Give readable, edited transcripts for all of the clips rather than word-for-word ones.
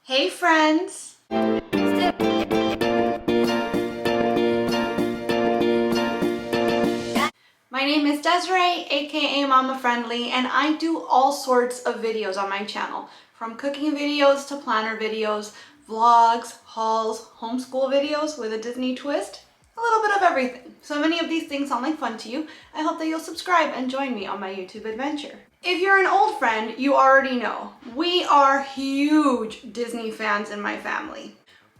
Hey friends! My name is Desiree, aka Mama Friendly, and I do all sorts of videos on my channel, from cooking videos to planner videos, vlogs, hauls, homeschool videos with a Disney twist, a little bit of everything. So if any of these things sound like fun to you, I hope that you'll subscribe and join me on my YouTube adventure. If you're an old friend, you already know, we are huge Disney fans in my family.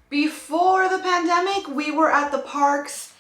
Before the pandemic, we were at the parks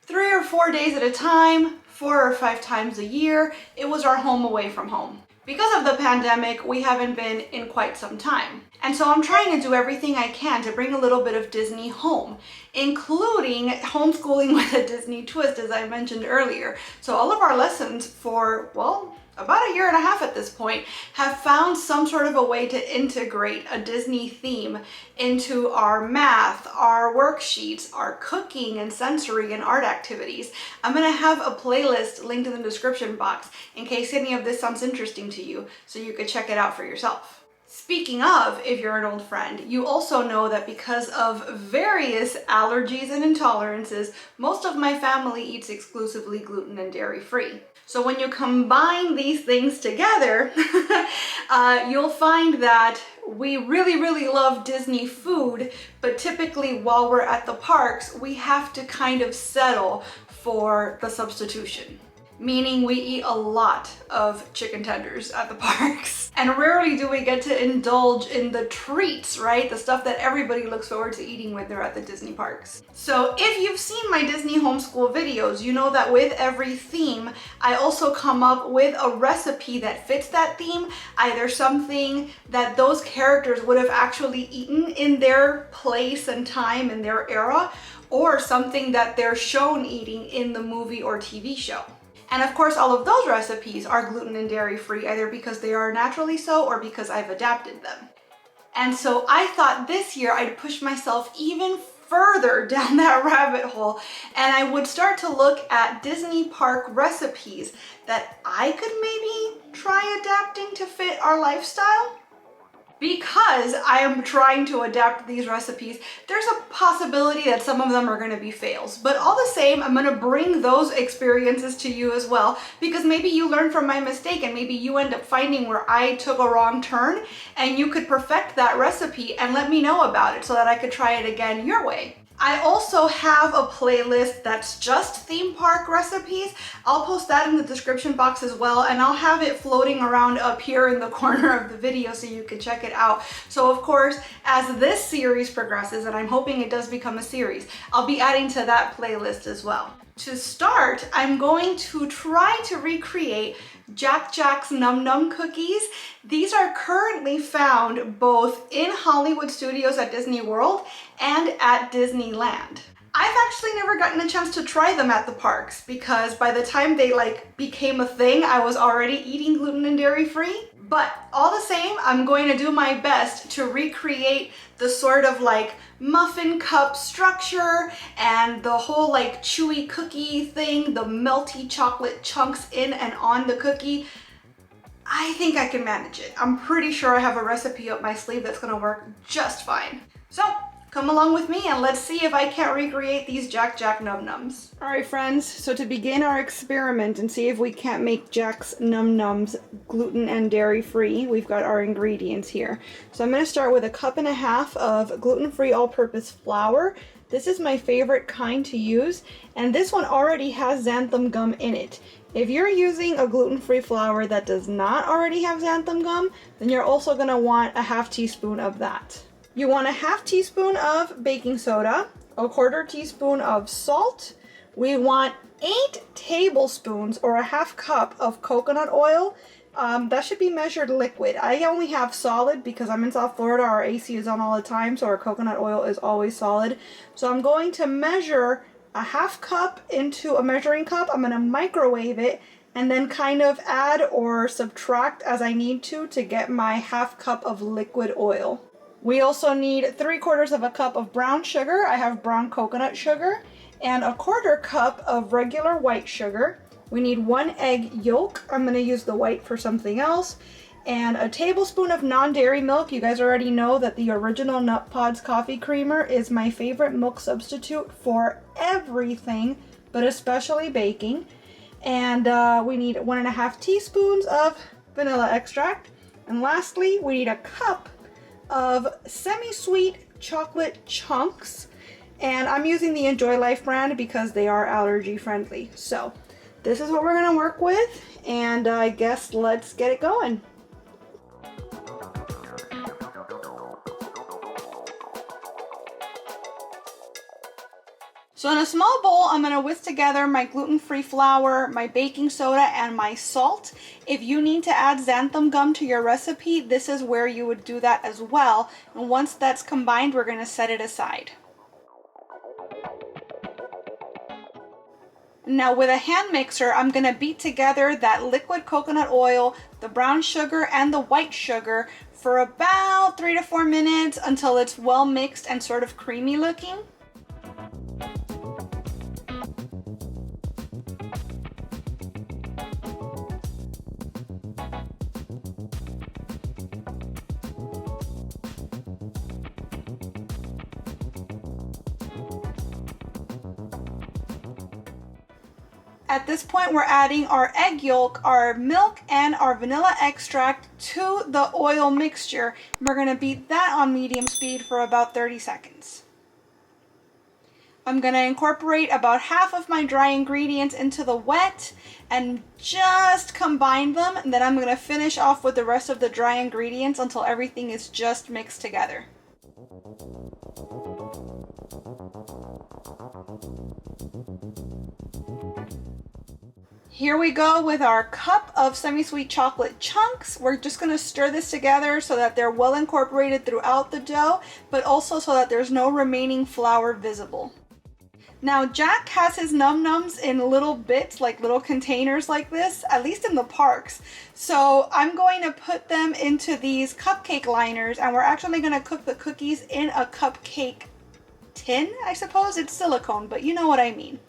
3 or 4 days at a time, 4 or 5 times a year. It was our home away from home. Because of the pandemic, we haven't been in quite some time. And so I'm trying to do everything I can to bring a little bit of Disney home, including homeschooling with a Disney twist, as I mentioned earlier. So all of our lessons for, well, about 1.5 years at this point, have found some sort of a way to integrate a Disney theme into our math, our worksheets, our cooking and sensory and art activities. I'm gonna have a playlist linked in the description box in case any of this sounds interesting to you, so you could check it out for yourself. Speaking of, if you're an old friend, you also know that because of various allergies and intolerances, most of my family eats exclusively gluten and dairy free. So when you combine these things together, you'll find that we really love Disney food, but typically while we're at the parks, we have to kind of settle for the substitution. Meaning we eat a lot of chicken tenders at the parks. And rarely do we get to indulge in the treats, right? The stuff that everybody looks forward to eating when they're at the Disney parks. So if you've seen my Disney homeschool videos, you know that with every theme, I also come up with a recipe that fits that theme, either something that those characters would have actually eaten in their place and time in their era, or something that they're shown eating in the movie or TV show. And of course, all of those recipes are gluten and dairy free, either because they are naturally so or because I've adapted them. And so I thought this year I'd push myself even further down that rabbit hole, and I would start to look at Disney park recipes that I could maybe try adapting to fit our lifestyle. Because I am trying to adapt these recipes, there's a possibility that some of them are going to be fails. But all the same, I'm going to bring those experiences to you as well, because maybe you learn from my mistake and maybe you end up finding where I took a wrong turn and you could perfect that recipe and let me know about it so that I could try it again your way. I also have a playlist that's just theme park recipes. I'll post that in the description box as well, and I'll have it floating around up here in the corner of the video so you can check it out. So of course, as this series progresses, and I'm hoping it does become a series, I'll be adding to that playlist as well. To start, I'm going to try to recreate Jack Jack's Num Num cookies. These are currently found both in Hollywood Studios at Disney World and at Disneyland. I've actually never gotten a chance to try them at the parks because by the time they became a thing, I was already eating gluten and dairy free. But all the same, I'm going to do my best to recreate the sort of muffin cup structure and the whole chewy cookie thing, the melty chocolate chunks in and on the cookie. I think I can manage it. I'm pretty sure I have a recipe up my sleeve that's gonna work just fine. So come along with me and let's see if I can't recreate these Jack Jack Num Nums. All right, friends, so to begin our experiment and see if we can't make Jack's Num Nums gluten and dairy free, we've got our ingredients here. So I'm gonna start with 1.5 cups of gluten-free all-purpose flour. This is my favorite kind to use, and this one already has xanthan gum in it. If you're using a gluten-free flour that does not already have xanthan gum, then you're also gonna want 1/2 teaspoon of that. You want 1/2 teaspoon of baking soda, 1/4 teaspoon of salt. We want 8 tablespoons or 1/2 cup of coconut oil. That should be measured liquid. I only have solid because I'm in South Florida. Our AC is on all the time, so our coconut oil is always solid. So I'm going to measure 1/2 cup into a measuring cup. I'm going to microwave it and then kind of add or subtract as I need to get my 1/2 cup of liquid oil. We also need 3/4 cup of brown sugar. I have brown coconut sugar, and 1/4 cup of regular white sugar. We need 1 egg yolk. I'm going to use the white for something else. and a tablespoon of non-dairy milk. You guys already know that the original Nut Pods coffee creamer is my favorite milk substitute for everything, but especially baking. And we need 1.5 teaspoons of vanilla extract. And lastly, we need a cup of semi-sweet chocolate chunks. And I'm using the Enjoy Life brand because they are allergy friendly. So this is what we're gonna work with, and I guess let's get it going. So in a small bowl, I'm going to whisk together my gluten-free flour, my baking soda, and my salt. If you need to add xanthan gum to your recipe, this is where you would do that as well. And once that's combined, we're going to set it aside. Now with a hand mixer, I'm going to beat together that liquid coconut oil, the brown sugar, and the white sugar for about 3 to 4 minutes until it's well mixed and sort of creamy looking. At this point, we're adding our egg yolk, our milk, and our vanilla extract to the oil mixture. We're going to beat that on medium speed for about 30 seconds. I'm going to incorporate about half of my dry ingredients into the wet and just combine them. And then I'm going to finish off with the rest of the dry ingredients until everything is just mixed together. Here we go with our cup of semi-sweet chocolate chunks. We're just going to stir this together so that they're well incorporated throughout the dough, but also so that there's no remaining flour visible. Now Jack has his Num Nums in little bits, like little containers like this, at least in the parks. So I'm going to put them into these cupcake liners, and we're actually going to cook the cookies in a cupcake tin, I suppose. It's silicone, but you know what I mean.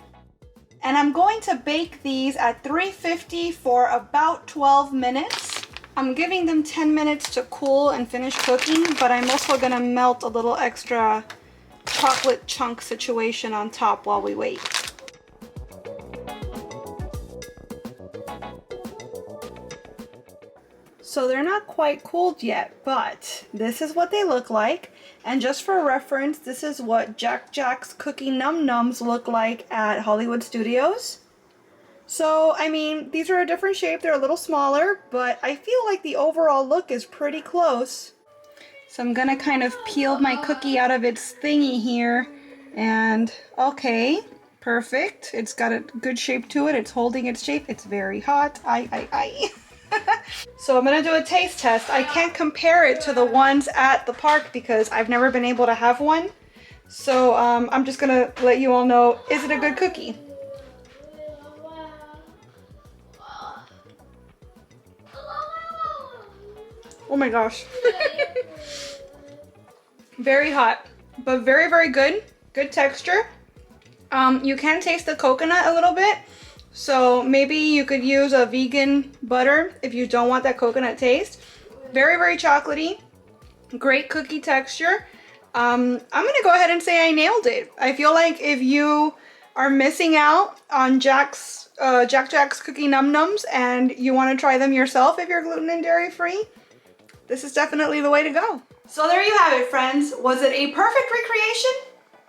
And I'm going to bake these at 350 for about 12 minutes. I'm giving them 10 minutes to cool and finish cooking, but I'm also gonna melt a little extra chocolate chunk situation on top while we wait. So they're not quite cooled yet, but this is what they look like. And just for reference, this is what Jack's Cookie Num Nums look like at Hollywood Studios. So, I mean, these are a different shape. They're a little smaller, but I feel like the overall look is pretty close. So I'm gonna kind of peel my cookie out of its thingy here. And, okay, perfect. It's got a good shape to it. It's holding its shape. It's very hot. So I'm gonna do a taste test. I can't compare it to the ones at the park because I've never been able to have one. So I'm just gonna let you all know, is it a good cookie? Oh my gosh. Very hot, but very, very good. Good texture. You can taste the coconut a little bit. So maybe you could use a vegan butter if you don't want that coconut taste. Very, very chocolatey. Great cookie texture. I'm gonna go ahead and say I nailed it. I feel like if you are missing out on Jack's Cookie Num Nums and you want to try them yourself if you're gluten and dairy free, this is definitely the way to go. So there you have it, friends. Was it a perfect recreation?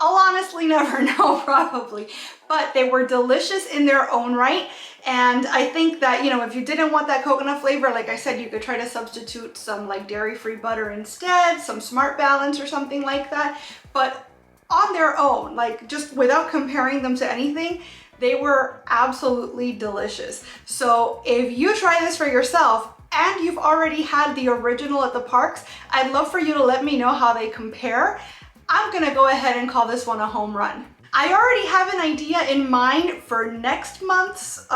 I'll honestly never know, probably, but they were delicious in their own right. And I think that, you know, if you didn't want that coconut flavor, like I said, you could try to substitute some like dairy-free butter instead, some Smart Balance or something like that. But on their own, like just without comparing them to anything, they were absolutely delicious. So if you try this for yourself, and you've already had the original at the parks, I'd love for you to let me know how they compare. I'm gonna go ahead and call this one a home run. I already have an idea in mind for next month's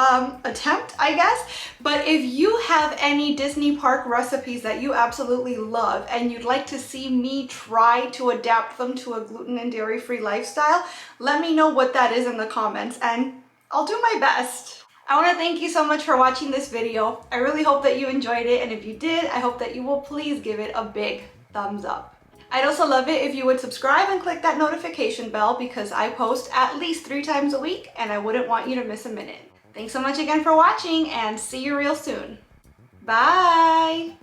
attempt, I guess. But if you have any Disney park recipes that you absolutely love and you'd like to see me try to adapt them to a gluten and dairy-free lifestyle, let me know what that is in the comments and I'll do my best. I want to thank you so much for watching this video. I really hope that you enjoyed it, and if you did, I hope that you will please give it a big thumbs up. I'd also love it if you would subscribe and click that notification bell because I post at least 3 times a week and I wouldn't want you to miss a minute. Thanks so much again for watching and see you real soon. Bye!